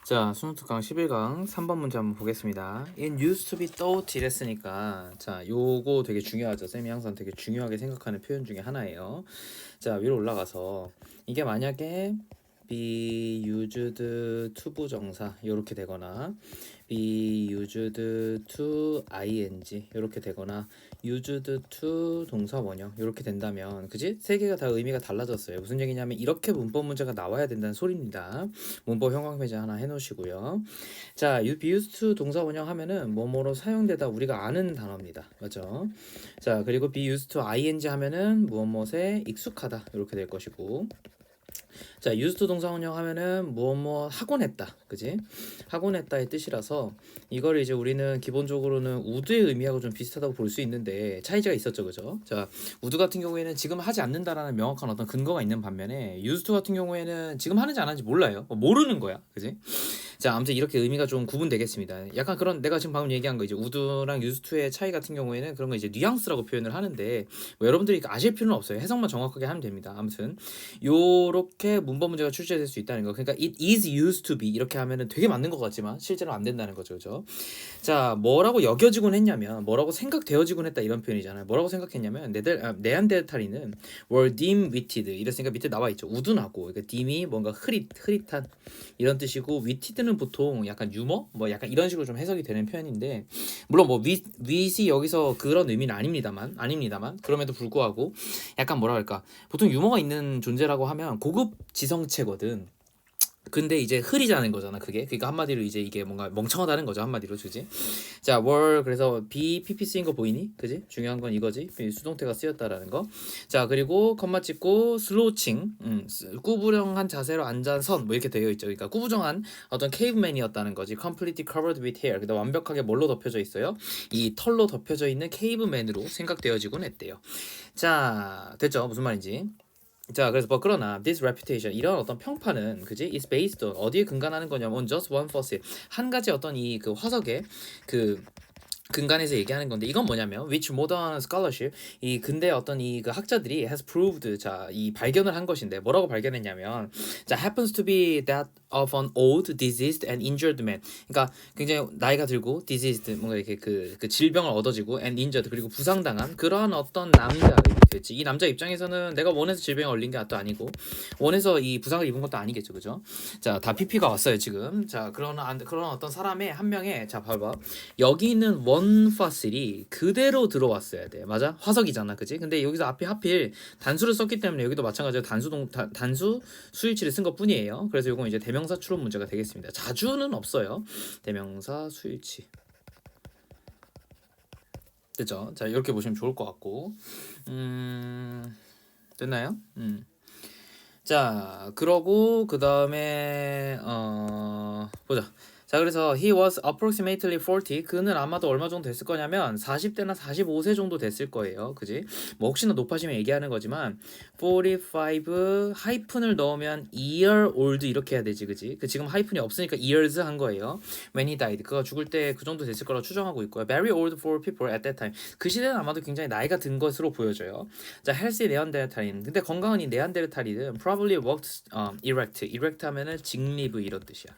자, 수능특강 11강 3번 문제 한번 보겠습니다. It used to be thought 이랬으니까 자, 요거 되게 중요하죠. 쌤이 항상 되게 중요하게 생각하는 표현 중에 하나예요. 자, 위로 올라가서 이게 만약에 be used to 부정사 요렇게 되거나 be used to ing 요렇게 되거나 used to 동사 원형 요렇게 된다면 그지? 세 개가 다 의미가 달라졌어요. 무슨 얘기냐면 이렇게 문법 문제가 나와야 된다는 소리입니다. 문법 형광 페이지 하나 해놓으시고요. 자, be used to 동사 원형 하면은 뭐뭐로 사용되다 우리가 아는 단어입니다. 맞죠? 자, 그리고 be used to ing 하면은 무엇무엇에 익숙하다 이렇게 될 것이고, 자, used 동사 원형 하면은 무엇 하곤 했다, 그지? 하곤 했다의 뜻이라서 이걸 이제 우리는 기본적으로는 would의 의미하고 좀 비슷하다고 볼 수 있는데 차이가 있었죠, 그죠? 자, would 같은 경우에는 지금 하지 않는다라는 명확한 어떤 근거가 있는 반면에 used 같은 경우에는 지금 하는지 안 하는지 몰라요. 모르는 거야, 그지? 자, 아무튼 이렇게 의미가 좀 구분되겠습니다. 약간 그런 내가 지금 방금 얘기한 거 이제 would랑 used to의 차이 같은 경우에는 그런 거 이제 뉘앙스라고 표현을 하는데 뭐 여러분들이 아실 필요는 없어요. 해석만 정확하게 하면 됩니다. 아무튼 요렇게 문법 문제가 출제될 수 있다는 거. 그러니까 it is used to be 이렇게 하면은 되게 맞는 것 같지만 실제로 안 된다는 거죠, 그죠? 자, 뭐라고 여겨지곤 했냐면 뭐라고 생각되어지곤 했다 이런 표현이잖아요. 뭐라고 생각했냐면 네안데르탈인은 were deemed wicked 이랬으니까 밑에 나와 있죠. 우둔하고 그러니까 deem이 뭔가 흐릿한 이런 뜻이고 wited는 보통 약간 유머 뭐 약간 이런 식으로 좀 해석이 되는 표현인데 물론 뭐 wit이 여기서 그런 의미는 아닙니다만 그럼에도 불구하고 약간 뭐라 할까 보통 유머가 있는 존재라고 하면 고급 지성체거든. 근데 이제 흐리자는 거잖아, 그게. 그러니까 한마디로 이제 이게 뭔가 멍청하다는 거죠, 한마디로, 그지? 자, 그래서 PP 쓰인 거 보이니? 그지? 중요한 건 이거지. 수동태가 쓰였다라는 거. 자, 그리고 컴마 찍고 슬로칭, 꾸부정한 자세로 앉은 선, 뭐 이렇게 되어 있죠. 그러니까 꾸부정한 어떤 케이브맨이었다는 거지. Completely covered with hair. 그다음 완벽하게 뭘로 덮여져 있어요? 이 털로 덮여져 있는 케이브맨으로 생각되어지곤 했대요. 자, 됐죠? 무슨 말인지. 자, 그래서 뭐 그러나 this reputation 이런 어떤 평판은 그지 is based on 어디에 근간하는 거냐면 on just one fossil 한 가지 어떤 이 그 화석의 그 근간에서 얘기하는 건데 이건 뭐냐면 which modern scholarship 이 근대 어떤 이 그 학자들이 has proved 자 이 발견을 한 것인데 뭐라고 발견했냐면 자 happens to be that of an old diseased and injured man 그러니까 굉장히 나이가 들고 diseased 뭔가 이렇게 그 질병을 얻어지고 and injured 그리고 부상당한 그러한 어떤 남자 됐지 이 남자 입장에서는 내가 원해서 질병에 걸린 게 또 아니고 원해서 이 부상을 입은 것도 아니겠죠, 그죠? 자, 다 PP가 왔어요 지금. 자, 그런 어떤 사람의 한 명의 자 봐봐 여기 있는 원 파실이 그대로 들어왔어야 돼. 맞아? 화석이잖아. 그지? 근데 여기서 앞에 하필 단수를 썼기 때문에 여기도 마찬가지로 단수 수일치를 쓴 것뿐이에요. 그래서 이건 이제 대명사 추론 문제가 되겠습니다. 자주는 없어요. 대명사 수일치. 됐죠? 자, 이렇게 보시면 좋을 것 같고. 됐나요? 자, 그러고 그다음에 보자. 자, 그래서 he was approximately 40. 그는 아마도 얼마 정도 됐을 거냐면 40대나 45세 정도 됐을 거예요. 그지? 뭐 혹시나 높아지면 얘기하는 거지만 45 하이픈을 넣으면 year old 이렇게 해야 되지. 그지? 그 지금 하이픈이 없으니까 years 한 거예요. When he died. 그가 죽을 때 그 정도 됐을 거라고 추정하고 있고요. Very old for people at that time. 그 시대는 아마도 굉장히 나이가 든 것으로 보여져요. 자, healthy 네안데르탈인. 근데 건강한 이 네안데르탈인은 probably walked erect. erect 하면은 직립의 이런 뜻이야.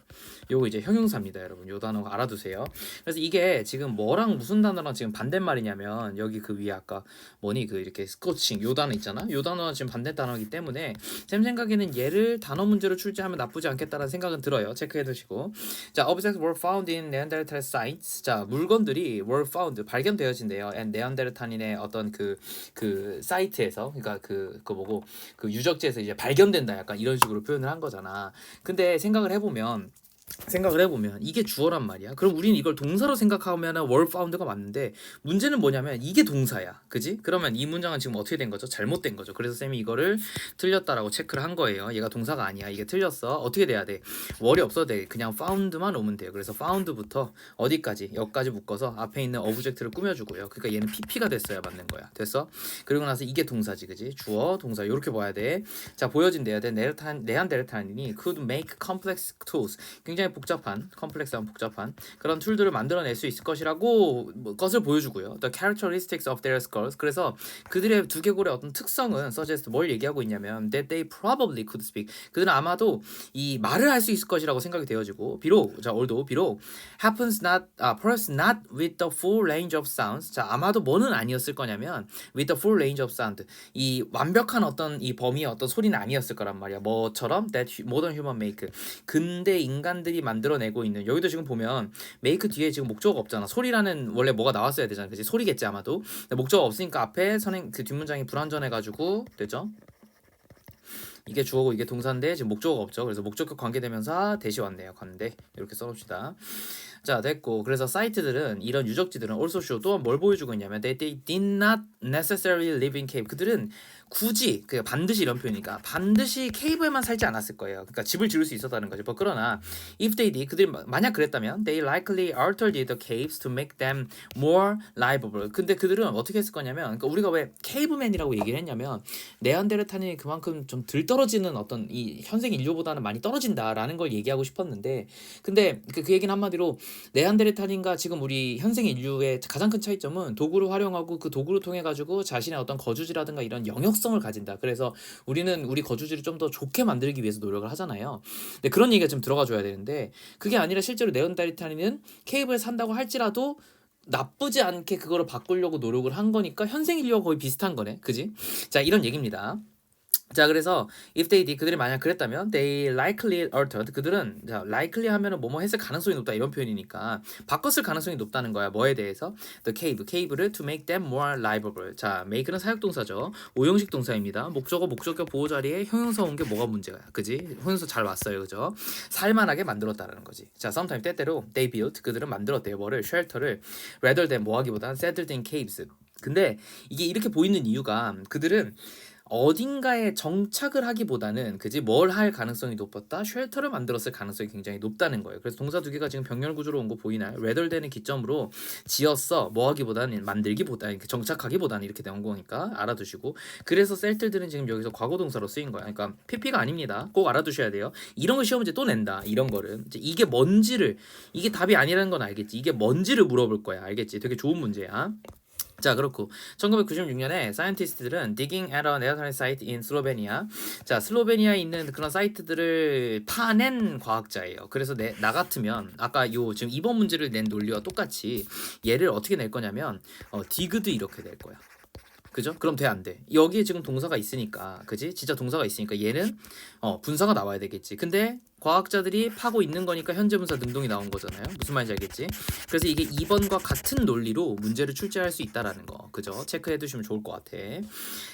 요거 이제 형용사입니다, 여러분. 요 단어 알아두세요. 그래서 이게 지금 뭐랑 무슨 단어랑 지금 반대말이냐면 여기 그 위에 아까 뭐니 그 이렇게 스코칭 요 단어 있잖아. 요 단어는 지금 반대 단어이기 때문에 쌤 생각에는 얘를 단어 문제로 출제하면 나쁘지 않겠다라는 생각은 들어요. 체크해 두시고. 자, objects were found in Neanderthal sites. 자, 물건들이 were found 발견되어진대요. and 네안데르탈인의 어떤 그 사이트에서 그러니까 그 뭐고 그 유적지에서 이제 발견된다 약간 이런 식으로 표현을 한 거잖아. 근데 생각을 해보면 이게 주어란 말이야. 그럼 우리는 이걸 동사로 생각하면은 were found가 맞는데 문제는 뭐냐면 이게 동사야. 그지? 그러면 이 문장은 지금 어떻게 된 거죠? 잘못된 거죠. 그래서 쌤이 이거를 틀렸다라고 체크를 한 거예요. 얘가 동사가 아니야. 이게 틀렸어. 어떻게 돼야 돼? 월이 없어도 돼. 그냥 found만 오면 돼요. 그래서 found부터 어디까지? 여기까지 묶어서 앞에 있는 object를 꾸며주고요. 그러니까 얘는 PP가 됐어야 맞는 거야. 됐어? 그리고 나서 이게 동사지. 그지? 주어, 동사 이렇게 봐야 돼. 자, 보여진대요. 네안데르탈인이 could make complex tools. 굉장히 굉장히 복잡한, 컴플렉스한 복잡한 그런 툴들을 만들어낼 수 있을 것이라고 것을 보여주고요. The characteristics of their skulls. 그래서 그들의 두개골의 어떤 특성은 suggest 뭘 얘기하고 있냐면 that they probably could speak. 그들은 아마도 이 말을 할 수 있을 것이라고 생각이 되어지고 비록 비록 happens not perhaps not with the full range of sounds. 자, 아마도 뭐는 아니었을 거냐면 with the full range of sound. 이 완벽한 어떤 이 범위의 어떤 소리는 아니었을 거란 말이야. 뭐처럼 that modern human make. 근대 인간들이 만들어내고 있는 여기도 지금 보면 make 뒤에 지금 목적어가 없잖아. 소리라는 원래 뭐가 나왔어야 되잖아. 그치? 소리겠지 아마도. 근데 목적어가 없으니까 앞에 선행 그 뒷문장이 불완전해가지고 되죠? 이게 주어고 이게 동사인데 지금 목적어가 없죠. 그래서 목적격 관계대명사 대시 왔네요. 관대 이렇게 써놓읍시다. 자, 됐고 그래서 사이트들은 이런 유적지들은 also show 또한 뭘 보여주고 있냐면 they did not necessarily live in cave. 그들은 굳이 그 반드시 이런 표현이니까 반드시 케이브에만 살지 않았을 거예요. 그러니까 집을 지을 수 있었다는 거죠. 그러나 if they did 그들이 만약 그랬다면 they likely altered the caves to make them more livable. 근데 그들은 어떻게 했을 거냐면 그러니까 우리가 왜 케이브맨이라고 얘기를 했냐면 네안데르탈인이 그만큼 좀 덜 떨어지는 어떤 이 현생 인류보다는 많이 떨어진다라는 걸 얘기하고 싶었는데 근데 그 얘기는 한마디로 네안데르탈인과 지금 우리 현생 인류의 가장 큰 차이점은 도구를 활용하고 그 도구를 통해 가지고 자신의 어떤 거주지라든가 이런 영역성을 가진다. 그래서 우리는 우리 거주지를 좀 더 좋게 만들기 위해서 노력을 하잖아요. 근데 그런 얘기가 좀 들어가 줘야 되는데 그게 아니라 실제로 네안데르탈인은 케이브에 산다고 할지라도 나쁘지 않게 그거를 바꾸려고 노력을 한 거니까 현생 인류와 거의 비슷한 거네. 그지? 자, 이런 얘기입니다. 자, 그래서 if they did 그들이 만약 그랬다면 they likely altered 그들은 자 likely 하면은 뭐뭐 했을 가능성이 높다 이런 표현이니까 바꿨을 가능성이 높다는 거야. 뭐에 대해서 the cave를 to make them more livable. 자, make는 사역동사죠. 오형식 동사입니다. 목적격 보호 자리에 형용사 온 게 뭐가 문제야, 그지? 형용사 잘 왔어요, 그죠? 살만하게 만들었다라는 거지. 자, sometimes 때때로 they built 그들은 만들었대요. 뭐를 shelter를 rather than 뭐하기보단 settled in caves. 근데 이게 이렇게 보이는 이유가 그들은 어딘가에 정착을 하기보다는 그지 뭘 할 가능성이 높았다 쉘터를 만들었을 가능성이 굉장히 높다는 거예요. 그래서 동사 두 개가 지금 병렬 구조로 온 거 보이나요? rather than의 기점으로 지었어 뭐 하기보다는 만들기보다는 정착하기보다는 이렇게 나온 거니까 알아두시고 그래서 셀틀들은 지금 여기서 과거 동사로 쓰인 거야. 그러니까 PP가 아닙니다. 꼭 알아두셔야 돼요. 이런 거 시험 문제 또 낸다. 이런 거를 이게 뭔지를 이게 답이 아니라는 건 알겠지. 이게 뭔지를 물어볼 거야. 알겠지? 되게 좋은 문제야. 자, 그렇고 1996년에 사이언티스트들은 digging at a nearby site in Slovenia. 자, 슬로베니아에 있는 그런 사이트들을 파낸 과학자예요. 그래서 나 같으면 아까 요 지금 이번 문제를 낸 논리와 똑같이 얘를 어떻게 낼 거냐면 디그도 이렇게 낼 거야. 그죠? 그럼 돼 안 돼? 여기에 지금 동사가 있으니까, 그지? 진짜 동사가 있으니까 얘는 분사가 나와야 되겠지. 근데 과학자들이 파고 있는 거니까 현재 분사 능동이 나온 거잖아요. 무슨 말인지 알겠지? 그래서 이게 2번과 같은 논리로 문제를 출제할 수 있다라는 거, 그죠? 체크해 두시면 좋을 것 같아.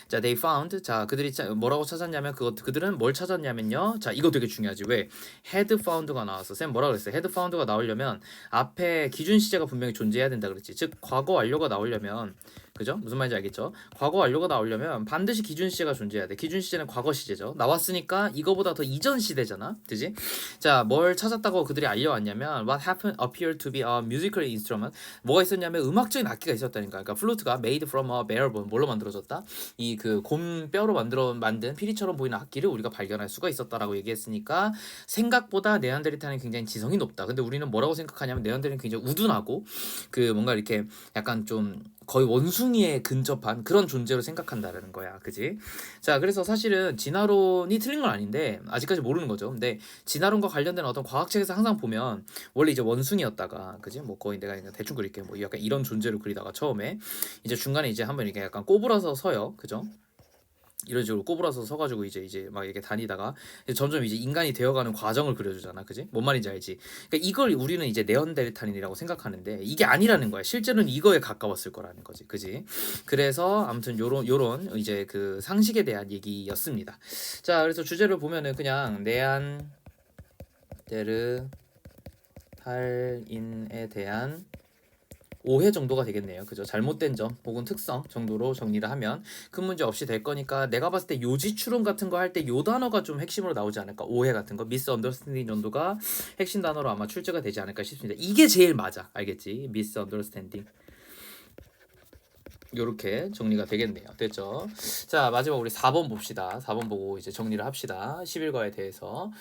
자, they found. 자, 그들이 뭐라고 찾았냐면 그들은 뭘 찾았냐면요. 자, 이거 되게 중요하지. 왜? had found가 나왔어. 쌤 뭐라 그랬어? had found가 나오려면 앞에 기준 시제가 분명히 존재해야 된다 그랬지. 즉 과거 완료가 나오려면 그죠? 무슨 말인지 알겠죠? 과거 완료가 나오려면 반드시 기준 시제가 존재해야 돼. 기준 시제는 과거 시제죠. 나왔으니까 이거보다 더 이전 시대잖아. 그지? 자, 뭘 찾았다고 그들이 알려왔냐면 What happened appeared to be a musical instrument. 뭐가 있었냐면 음악적인 악기가 있었다니까. 그러니까 플루트가 made from a bare bone. 뭘로 만들어졌다? 이 그 곰 뼈로 만든 피리처럼 보이는 악기를 우리가 발견할 수가 있었다라고 얘기했으니까 생각보다 네안데르탈은 굉장히 지성이 높다. 근데 우리는 뭐라고 생각하냐면 네안데르탈은 굉장히 우둔하고 그 뭔가 이렇게 약간 좀 거의 원숭이에 근접한 그런 존재로 생각한다라는 거야. 그지? 자, 그래서 사실은 진화론이 틀린 건 아닌데 아직까지 모르는 거죠. 근데 진화론과 관련된 어떤 과학책에서 항상 보면 원래 이제 원숭이였다가 그지? 뭐 거의 내가 대충 그릴게. 뭐 약간 이런 존재로 그리다가 처음에 이제 중간에 이제 한번 이렇게 약간 꼬부라서 서요. 그죠? 이런 식으로 꼬부라서 서가지고 이제 막 이렇게 다니다가 이제 점점 이제 인간이 되어가는 과정을 그려주잖아, 그지? 뭔 말인지 알지? 그러니까 이걸 우리는 이제 네안데르탈인이라고 생각하는데 이게 아니라는 거야. 실제로는 이거에 가까웠을 거라는 거지, 그지? 그래서 아무튼 요런 이제 그 상식에 대한 얘기였습니다. 자, 그래서 주제를 보면은 그냥 네안데르탈인에 대한 오해 정도가 되겠네요. 그죠? 잘못된 점 혹은 특성 정도로 정리를 하면 큰 문제 없이 될 거니까 내가 봤을 때 요지 추론 같은 거 할 때 요 단어가 좀 핵심으로 나오지 않을까. 오해 같은 거 미스 언더스탠딩 정도가 핵심 단어로 아마 출제가 되지 않을까 싶습니다. 이게 제일 맞아. 알겠지? 미스 언더스탠딩. 요렇게 정리가 되겠네요. 됐죠? 자, 마지막 우리 4번 봅시다. 4번 보고 이제 정리를 합시다. 11과에 대해서.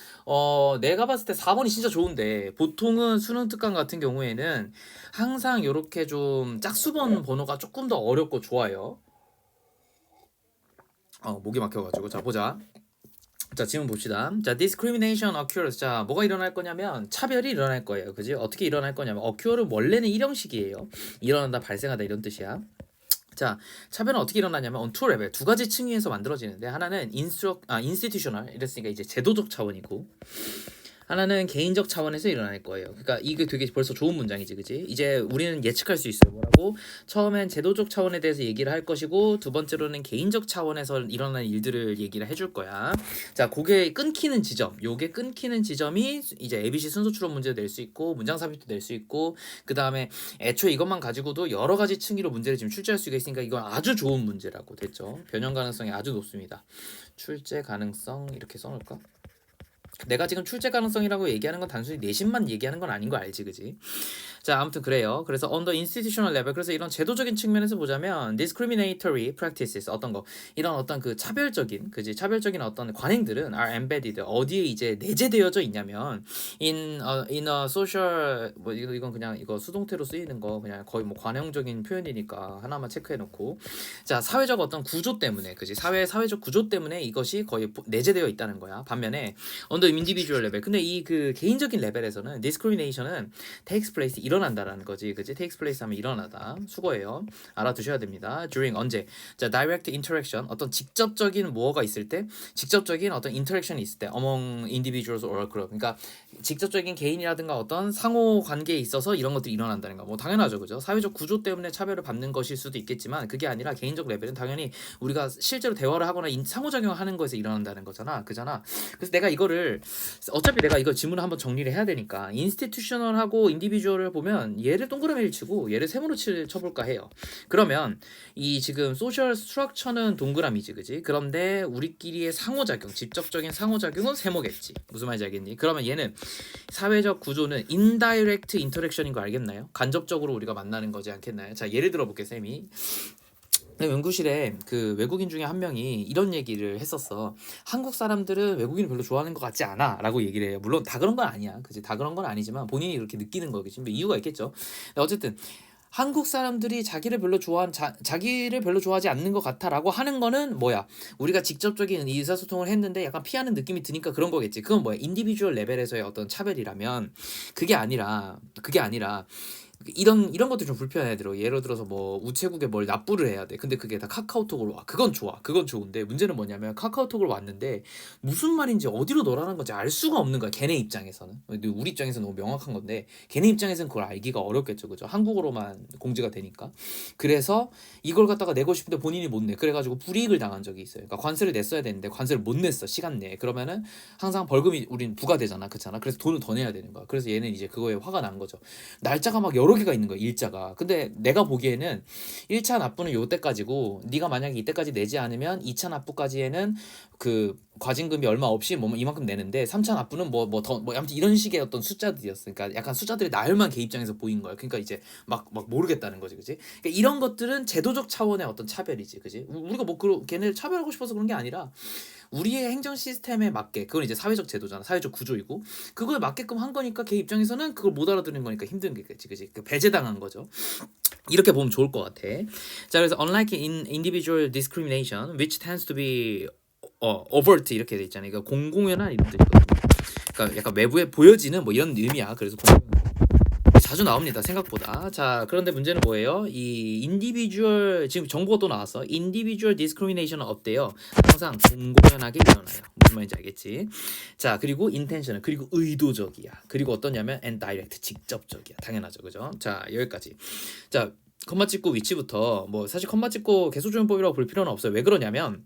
내가 봤을 때 4번이 진짜 좋은데 보통은 수능 특강 같은 경우에는 항상 요렇게 좀 짝수번 번호가 조금 더 어렵고 좋아요. 목이 막혀가지고. 자, 보자. 자, 지금 봅시다. 자, discrimination occurs. 자, 뭐가 일어날 거냐면 차별이 일어날 거예요. 그지? 어떻게 일어날 거냐면 occur은 원래는 일형식이에요. 일어난다, 발생하다 이런 뜻이야. 자, 차별은 어떻게 일어나냐면 on two level, 두 가지 층위에서 만들어지는데 하나는 institutional 이랬으니까 이제 제도적 차원이고 하나는 개인적 차원에서 일어날 거예요. 그러니까 이게 되게 벌써 좋은 문장이지, 그지? 이제 우리는 예측할 수 있어요. 뭐라고? 처음엔 제도적 차원에 대해서 얘기를 할 것이고 두 번째로는 개인적 차원에서 일어나는 일들을 얘기를 해줄 거야. 자, 그게 끊기는 지점, 요게 끊기는 지점이 이제 ABC 순서 추론 문제도 낼 수 있고 문장 삽입도 낼 수 있고 그 다음에 애초에 이것만 가지고도 여러 가지 층위로 문제를 지금 출제할 수가 있으니까 이건 아주 좋은 문제라고 됐죠. 변형 가능성이 아주 높습니다. 출제 가능성 이렇게 써놓을까? 내가 지금 출제 가능성이라고 얘기하는 건 단순히 내신만 얘기하는 건 아닌 거 알지, 그지? 자, 아무튼 그래요. 그래서 on the institutional level, 그래서 이런 제도적인 측면에서 보자면 discriminatory practices, 어떤 거 이런 어떤 그 차별적인, 그지? 차별적인 어떤 관행들은 are embedded, 어디에 이제 내재되어져 있냐면 in a social, 뭐 이건 그냥 이거 수동태로 쓰이는 거 그냥 거의 뭐 관용적인 표현이니까 하나만 체크해 놓고, 자, 사회적 어떤 구조 때문에, 그지? 사회적 구조 때문에 이것이 거의 내재되어 있다는 거야. 반면에 on the individual level, 근데 이 그 개인적인 레벨에서는 discrimination은 takes place, 일어난다라는 거지, 그지? takes place 하면 일어나다. 수고해요. 알아두셔야 됩니다. during, 언제? 자, direct interaction, 어떤 직접적인 뭐가 있을 때, 직접적인 어떤 interaction이 있을 때, among individuals or group, 그러니까 직접적인 개인이라든가 어떤 상호 관계에 있어서 이런 것들이 일어난다는 거. 뭐 당연하죠, 그죠? 사회적 구조 때문에 차별을 받는 것일 수도 있겠지만 그게 아니라 개인적 레벨은 당연히 우리가 실제로 대화를 하거나 상호작용을 하는 거에서 일어난다는 거잖아, 그잖아. 그래서 내가 이거를 어차피 내가 이거 지문을 한번 정리를 해야 되니까 인스티튜셔널하고 인디비주얼을 보면 얘를 동그라미를 치고 얘를 세모로 쳐볼까 해요. 그러면 이 지금 소셜 스트럭처는 동그라미지, 그지? 그런데 우리끼리의 상호작용, 직접적인 상호작용은 세모겠지. 무슨 말인지 알겠니? 그러면 얘는 사회적 구조는 인다이렉트 인터랙션인 거 알겠나요? 간접적으로 우리가 만나는 거지 않겠나요? 자, 예를 들어 볼게, 쌤이. 연구실에 그 외국인 중에 한 명이 이런 얘기를 했었어. 한국 사람들은 외국인을 별로 좋아하는 것 같지 않아 라고 얘기를 해요. 물론 다 그런 건 아니야, 그치? 다 그런 건 아니지만 본인이 이렇게 느끼는 거겠지. 뭐 이유가 있겠죠. 어쨌든 한국 사람들이 자기를 별로 좋아하지 않는 것 같아라고 하는 거는 뭐야? 우리가 직접적인 의사소통을 했는데 약간 피하는 느낌이 드니까 그런 거겠지. 그건 뭐야? 인디비주얼 레벨에서의 어떤 차별이라면 그게 아니라 이런 것도 좀 불편해 들어. 예를 들어서 뭐 우체국에 뭘 납부를 해야 돼. 근데 그게 다 카카오톡으로 와. 그건 좋아. 그건 좋은데 문제는 뭐냐면 카카오톡으로 왔는데 무슨 말인지 어디로 넣으라는 건지 알 수가 없는 거야. 걔네 입장에서는. 근데 우리 입장에서는 너무 명확한 건데 걔네 입장에서는 그걸 알기가 어렵겠죠, 그죠? 한국어로만 공지가 되니까. 그래서 이걸 갖다가 내고 싶은데 본인이 못 내. 그래가지고 불이익을 당한 적이 있어요. 그러니까 관세를 냈어야 되는데 관세를 못 냈어, 시간 내에. 그러면은 항상 벌금이 우린 부과되잖아, 그렇잖아. 그래서 돈을 더 내야 되는 거야. 그래서 얘는 이제 그거에 화가 난 거죠. 날짜가 막 여러 개가 있는 거야, 일자가. 근데 내가 보기에는 1차 납부는 요때까지고 네가 만약에 이때까지 내지 않으면 2차 납부까지에는 그 과징금이 얼마 없이 뭐 이만큼 내는데 3차 납부는 뭐 아무튼 이런 식의 어떤 숫자들이었어. 그러니까 약간 숫자들이 나열만 걔 입장에서 보인 거야. 그러니까 이제 막 모르겠다는 거지, 그지? 그러니까 이런 것들은 제도적 차원의 어떤 차별이지, 그지? 우리가 뭐 걔네를 차별하고 싶어서 그런 게 아니라 우리의 행정 시스템에 맞게, 그건 이제 사회적 제도잖아, 사회적 구조이고 그거에 맞게끔 한 거니까 걔 입장에서는 그걸 못 알아듣는 거니까 힘든 게겠지, 그지? 그 배제당한 거죠. 이렇게 보면 좋을 것 같아. 자, 그래서 unlike in individual discrimination, which tends to be overt 이렇게 돼 있잖아요. 그러니까 공공연한 이런 뜻이거든요. 그러니까 약간 외부에 보여지는 뭐 이런 의미야. 그래서 자주 나옵니다, 생각보다. 자, 그런데 문제는 뭐예요? 이 인디비주얼, 지금 정보가 또 나왔어. 인디비주얼 디스크리미네이션은 어때요? 항상 공공연하게 일어나요. 무슨 말인지 알겠지? 자, 그리고 인텐셔널, 그리고 의도적이야. 그리고 어떠냐면 and direct, 직접적이야. 당연하죠, 그죠? 자, 여기까지. 자, 컴마 찍고 위치부터 뭐 사실 컴마 찍고 개수조연법이라고 볼 필요는 없어요. 왜 그러냐면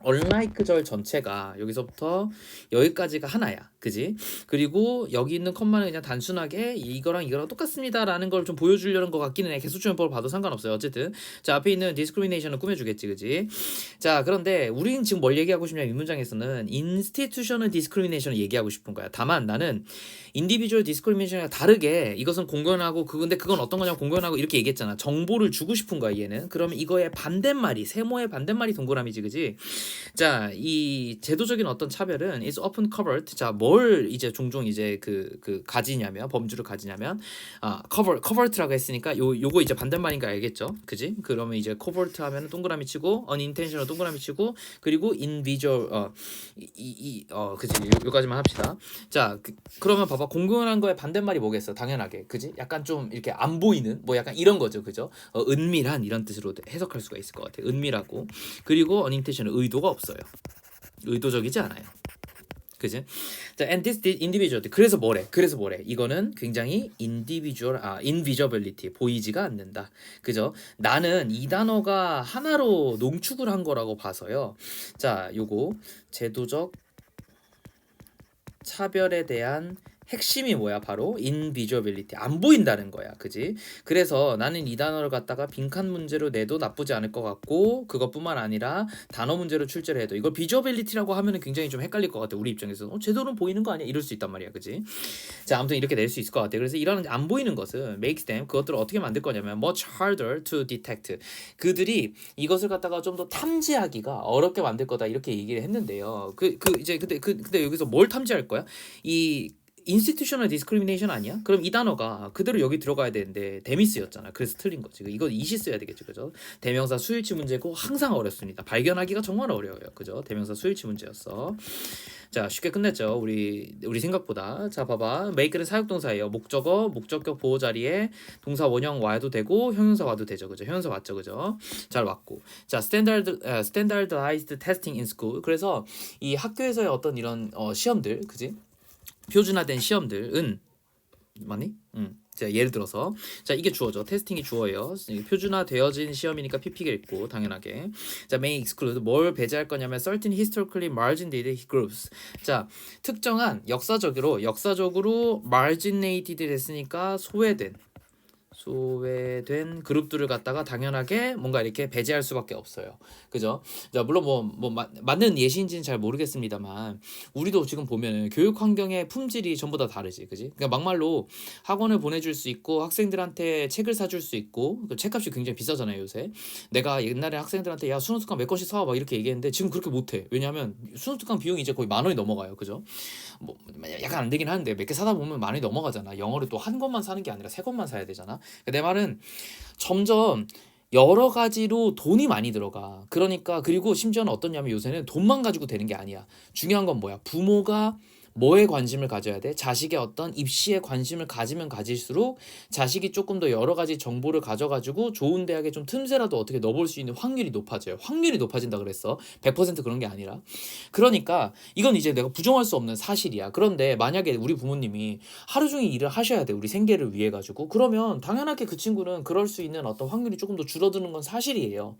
unlike 절 전체가 여기서부터 여기까지가 하나야. 그지? 그리고 여기 있는 컴마는 그냥 단순하게 이거랑 이거랑 똑같습니다라는 걸 좀 보여주려는 것 같기는 해. 개수주연법을 봐도 상관없어요. 어쨌든 자, 앞에 있는 discrimination을 꾸며주겠지. 그지? 자, 그런데 우리는 지금 뭘 얘기하고 싶냐, 이 문장에서는 institutional discrimination을 얘기하고 싶은 거야. 다만 나는 individual discrimination과 다르게 이것은 공견하고 근데 그건 어떤 거냐고 공견하고 이렇게 얘기했잖아. 정보를 주고 싶은 거야, 얘는. 그러면 이거의 반대말이, 세모의 반대말이 동그라미지. 그지? 자, 이 제도적인 어떤 차별은 is often covered. 자, 뭘 이제 종종 이제 가지냐면, 범주를 가지냐면, covert라고 했으니까 요거 이제 반대말인 거 알겠죠? 그지? 그러면 이제 covert 하면 동그라미 치고, unintentional 동그라미 치고, 그리고 invisual, 그지? 요까지만 합시다. 자, 그러면 봐봐. 공공연한 거에 반대말이 뭐겠어? 당연하게. 그지? 약간 좀 이렇게 안 보이는, 뭐 약간 이런 거죠. 그죠? 은밀한 이런 뜻으로 해석할 수가 있을 것 같아. 은밀하고. 그리고 unintentional, 의도가 없어요. 의도적이지 않아요. 그지? 자, and this individual. 그래서 뭐래? 이거는 굉장히 invisibility, 보이지가 않는다. 그죠? 나는 이 단어가 하나로 농축을 한 거라고 봐서요. 자, 요거 제도적 차별에 대한 핵심이 뭐야? 바로 invisibility, 안 보인다는 거야. 그지? 그래서 나는 이 단어를 갖다가 빈칸 문제로 내도 나쁘지 않을 것 같고, 그것뿐만 아니라 단어 문제로 출제를 해도 이걸 visibility라고 하면은 굉장히 좀 헷갈릴 것 같아. 우리 입장에서 제도는 보이는 거 아니야? 이럴 수 있단 말이야. 그지? 자, 아무튼 이렇게 낼 수 있을 것 같아. 그래서 이런 안 보이는 것은 makes them, 그것들을 어떻게 만들 거냐면 much harder to detect. 그들이 이것을 갖다가 좀 더 탐지하기가 어렵게 만들 거다, 이렇게 얘기를 했는데요. 이제 근데 여기서 뭘 탐지할 거야? 이 institutional discrimination 아니야? 그럼 이 단어가 그대로 여기 들어가야 되는데 데미스였잖아. 그래서 틀린 거지. 이거 이시 써야 되겠죠. 그죠? 대명사 수일치 문제고 항상 어렵습니다. 발견하기가 정말 어려워요. 그죠? 대명사 수일치 문제였어. 자, 쉽게 끝냈죠. 우리 생각보다. 자, 봐봐. make는 사역동사예요. 목적어, 목적격 보호 자리에 동사 원형 와도 되고 형용사 와도 되죠. 그죠? 형용사 왔죠. 그죠? 잘 왔고. 자, standardized testing in school. 그래서 이 학교에서의 어떤 이런 시험들, 그지? 표준화된 시험들은 맞니? 자, 예를 들어서 자, 이게 주어죠. 테스팅이 주어예요. 표준화되어진 시험이니까 PP겠고 당연하게. 자, may exclude, 뭘 배제할 거냐면 certain historically marginated groups. 자, 특정한 역사적으로 marginated 했으니까 소외된 그룹들을 갖다가 당연하게 뭔가 이렇게 배제할 수밖에 없어요. 그죠? 자, 물론 맞는 예시인지는 잘 모르겠습니다만 우리도 지금 보면은 교육 환경의 품질이 전부 다 다르지. 그지? 그러니까 막말로 학원을 보내줄 수 있고 학생들한테 책을 사줄 수 있고, 책값이 굉장히 비싸잖아요, 요새. 내가 옛날에 학생들한테 야, 수능특강 몇 권씩 사와 막 이렇게 얘기했는데 지금 그렇게 못해. 왜냐하면 수능특강 비용이 이제 거의 10,000원이 넘어가요. 그죠? 뭐 약간 안 되긴 하는데 몇 개 사다 보면 10,000원이 넘어가잖아. 영어를 또 한 권만 사는 게 아니라 3권만 사야 되잖아. 내 말은 점점 여러 가지로 돈이 많이 들어가. 그러니까, 그리고 심지어는 어떠냐면 요새는 돈만 가지고 되는 게 아니야. 중요한 건 뭐야? 부모가 뭐에 관심을 가져야 돼? 자식의 어떤 입시에 관심을 가지면 가질수록 자식이 조금 더 여러 가지 정보를 가져가지고 좋은 대학에 좀 틈새라도 어떻게 넣어볼 수 있는 확률이 높아져요. 확률이 높아진다 그랬어. 100% 그런 게 아니라. 그러니까 이건 이제 내가 부정할 수 없는 사실이야. 그런데 만약에 우리 부모님이 하루 종일 일을 하셔야 돼. 우리 생계를 위해 가지고. 그러면 당연하게 그 친구는 그럴 수 있는 어떤 확률이 조금 더 줄어드는 건 사실이에요.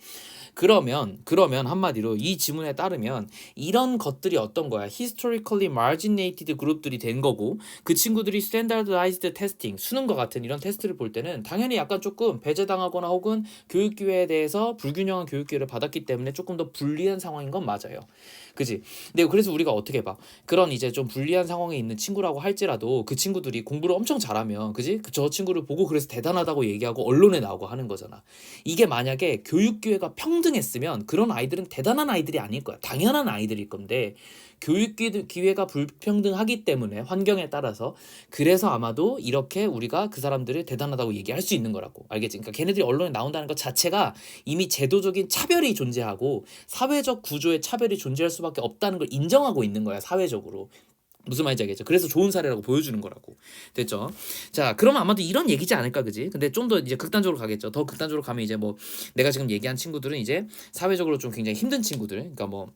그러면 한마디로 이 지문에 따르면 이런 것들이 어떤 거야? historically marginated 그룹들이 된 거고, 그 친구들이 standardized testing, 수능과 같은 이런 테스트를 볼 때는 당연히 약간 조금 배제당하거나 혹은 교육 기회에 대해서 불균형한 교육 기회를 받았기 때문에 조금 더 불리한 상황인 건 맞아요. 그지? 근데 그래서 우리가 어떻게 봐? 그런 이제 좀 불리한 상황에 있는 친구라고 할지라도 그 친구들이 공부를 엄청 잘하면, 그지? 저 친구를 보고 그래서 대단하다고 얘기하고 언론에 나오고 하는 거잖아. 이게 만약에 교육 기회가 평등했으면 그런 아이들은 대단한 아이들이 아닐 거야. 당연한 아이들일 건데 교육 기회가 불평등하기 때문에 환경에 따라서, 그래서 아마도 이렇게 우리가 그 사람들을 대단하다고 얘기할 수 있는 거라고. 알겠지? 그러니까 걔네들이 언론에 나온다는 것 자체가 이미 제도적인 차별이 존재하고 사회적 구조의 차별이 존재할 수밖에 없다는 걸 인정하고 있는 거야, 사회적으로. 무슨 말인지 알겠죠? 그래서 좋은 사례라고 보여주는 거라고. 됐죠? 자, 그럼 아마도 이런 얘기지 않을까, 그지? 근데 좀 더 이제 극단적으로 가겠죠. 더 극단적으로 가면 이제 뭐 내가 지금 얘기한 친구들은 이제 사회적으로 좀 굉장히 힘든 친구들, 그러니까 뭐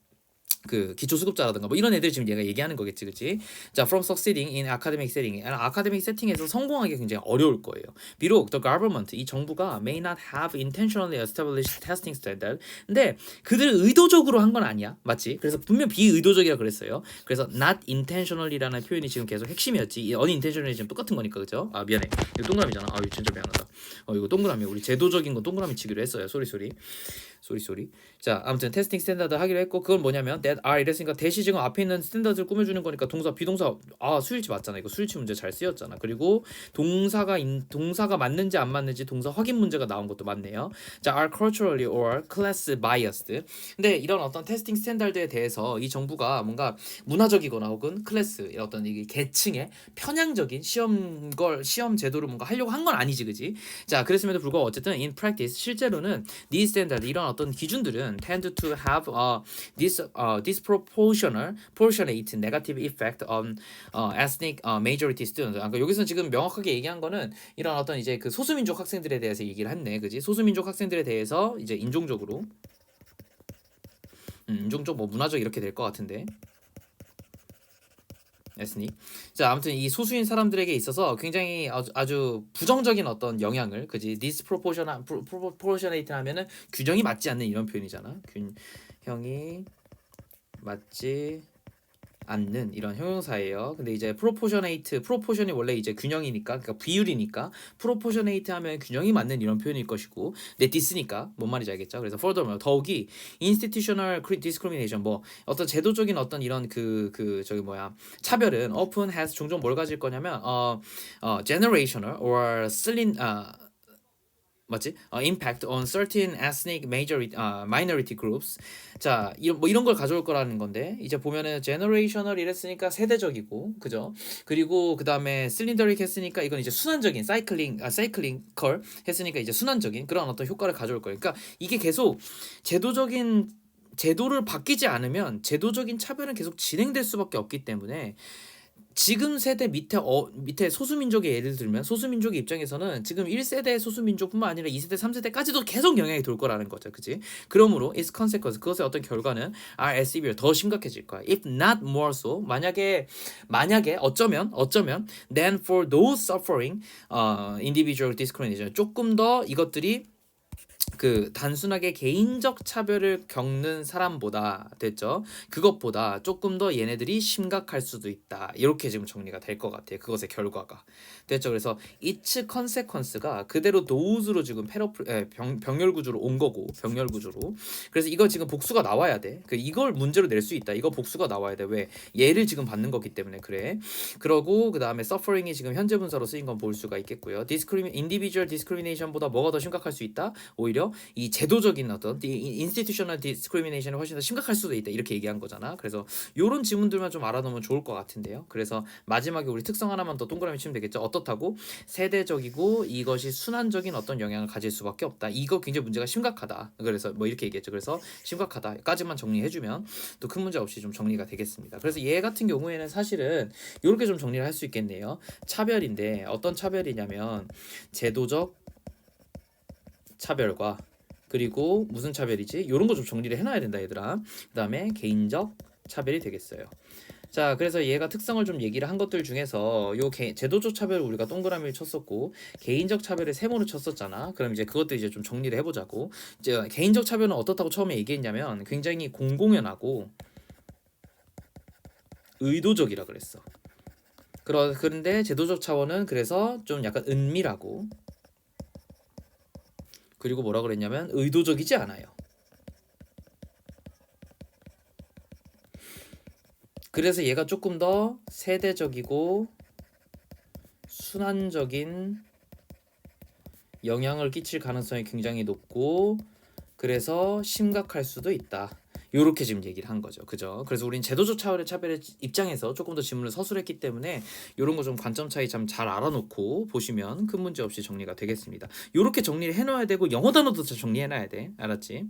그 기초수급자라든가 뭐 이런 애들 지금 얘가 얘기하는 거겠지, 그치? 자, from succeeding in academic setting, 아카데믹 세팅에서 성공하기 굉장히 어려울 거예요. 비록 the government, 이 정부가 may not have intentionally established testing standard, 근데 그들 의도적으로 한 건 아니야, 맞지? 그래서 분명 비의도적이라 그랬어요. 그래서 not intentionally라는 표현이 지금 계속 핵심이었지. 이 unintentionally 지금 똑같은 거니까, 그죠? 아, 미안해, 이거 동그라미잖아. 아, 이거 진짜 미안하다. 이거 동그라미, 우리 제도적인 거 동그라미 치기로 했어요. 쏘리. 자, 아무튼 테스팅 스탠다드 하기로 했고, 그건 뭐냐면 that are 이랬으니까 대시 지금 앞에 있는 스탠다드를 꾸며주는 거니까 동사 비동사, 아, 수일치 맞잖아. 이거 수일치 문제 잘 쓰였잖아. 그리고 동사가 맞는지 안 맞는지 동사 확인 문제가 나온 것도 맞네요. 자, are culturally or class biased. 근데 이런 어떤 테스팅 스탠다드에 대해서 이 정부가 뭔가 문화적이거나 혹은 클래스, 어떤 이 계층의 편향적인 시험 제도를 뭔가 하려고 한 건 아니지, 그지? 자, 그랬음에도 불구하고 어쨌든 in practice 실제로는 these standard, 이런 어떤 기준들은 tend to have disproportionate negative effect on ethnic majority students. 그러니까 여기서 지금 명확하게 얘기한 거는 이런 어떤 이제 그 소수민족 학생들에 대해서 얘기를 했네, 그지? 소수민족 학생들에 대해서 이제 인종적으로, 인종적 뭐 문화적 이렇게 될 것 같은데. 에스닉. 자, 아무튼 이 소수인 사람들에게 있어서 굉장히 아주 부정적인 어떤 영향을, 그지? disproportionate 하면은 균형이 맞지 않는 이런 표현이잖아. 균형이 맞지 않는 이런 형용사예요. 근데 이제 proportion이 원래 이제 균형이니까, 그러니까 비율이니까 proportionate 하면 균형이 맞는 이런 표현일 것이고, 근데 dis니까 뭔 말인지 알겠죠? 그래서 furthermore, 더욱이 institutional discrimination, 뭐 어떤 제도적인 어떤 이런 저기 뭐야, 차별은 often has 종종 뭘 가질 거냐면 generational or 맞지? impact on certain ethnic minority groups. 자, 이런 걸 가져올 거라는 건데, 이제 보면은 generational 이랬으니까 세대적이고, 그죠? 그리고 그 다음에 cylindric 했으니까 이건 이제 순환적인 cyclical 했으니까 이제 순환적인 그런 어떤 효과를 가져올 거예요. 그러니까 이게 계속 제도를 바뀌지 않으면 제도적인 차별은 계속 진행될 수밖에 없기 때문에, 지금 세대 밑에 소수민족의 예를 들면 소수민족의 입장에서는 지금 1세대 소수민족뿐만 아니라 2세대, 3세대까지도 계속 영향이 돌 거라는 거죠, 그치? 그러므로 its consequence, 그것의 어떤 결과는 are as severe, 더 심각해질 거야. If not more so, 만약에 어쩌면 then for those suffering individual discrimination, 조금 더 이것들이 그 단순하게 개인적 차별을 겪는 사람보다, 됐죠? 그것보다 조금 더 얘네들이 심각할 수도 있다. 이렇게 지금 정리가 될 것 같아요. 그것의 결과가. 됐죠? 그래서 its consequence가 그대로 those로 지금 병렬 구조로 온 거고, 병렬 구조로. 그래서 이거 지금 복수가 나와야 돼. 이걸 문제로 낼 수 있다. 이거 복수가 나와야 돼. 왜? 얘를 지금 받는 거기 때문에 그래. 그러고 그 다음에 suffering이 지금 현재 분사로 쓰인 건 볼 수가 있겠고요. individual discrimination보다 뭐가 더 심각할 수 있다? 오히려 이 제도적인 어떤 institutional discrimination이 훨씬 더 심각할 수도 있다, 이렇게 얘기한 거잖아. 그래서 요런 지문들만 좀 알아놓으면 좋을 것 같은데요. 그래서 마지막에 우리 특성 하나만 더 동그라미 치면 되겠죠. 어떻다고? 세대적이고 이것이 순환적인 어떤 영향을 가질 수밖에 없다. 이거 굉장히 문제가 심각하다. 그래서 뭐 이렇게 얘기했죠. 그래서 심각하다까지만 정리해주면 또 큰 문제 없이 좀 정리가 되겠습니다. 그래서 얘 같은 경우에는 사실은 이렇게 좀 정리를 할 수 있겠네요. 차별인데 어떤 차별이냐면 제도적 차별과, 그리고 무슨 차별이지? 이런 거 좀 정리를 해놔야 된다, 얘들아. 그 다음에 개인적 차별이 되겠어요. 자, 그래서 얘가 특성을 좀 얘기를 한 것들 중에서 제도적 차별을 우리가 동그라미를 쳤었고, 개인적 차별을 세모를 쳤었잖아. 그럼 이제 그것도 이제 좀 정리를 해보자고. 이제 개인적 차별은 어떻다고 처음에 얘기했냐면 굉장히 공공연하고 의도적이라 그랬어. 그런데 제도적 차원은 그래서 좀 약간 은밀하고, 그리고 뭐라 그랬냐면 의도적이지 않아요. 그래서 얘가 조금 더 세대적이고 순환적인 영향을 끼칠 가능성이 굉장히 높고, 그래서 심각할 수도 있다. 요렇게 지금 얘기를 한 거죠. 그죠? 그래서 우린 제도적 차별의 입장에서 조금 더 지문을 서술했기 때문에 요런 거 좀 관점 차이 참 잘 알아놓고 보시면 큰 문제 없이 정리가 되겠습니다. 요렇게 정리를 해놔야 되고 영어 단어도 잘 정리해놔야 돼. 알았지?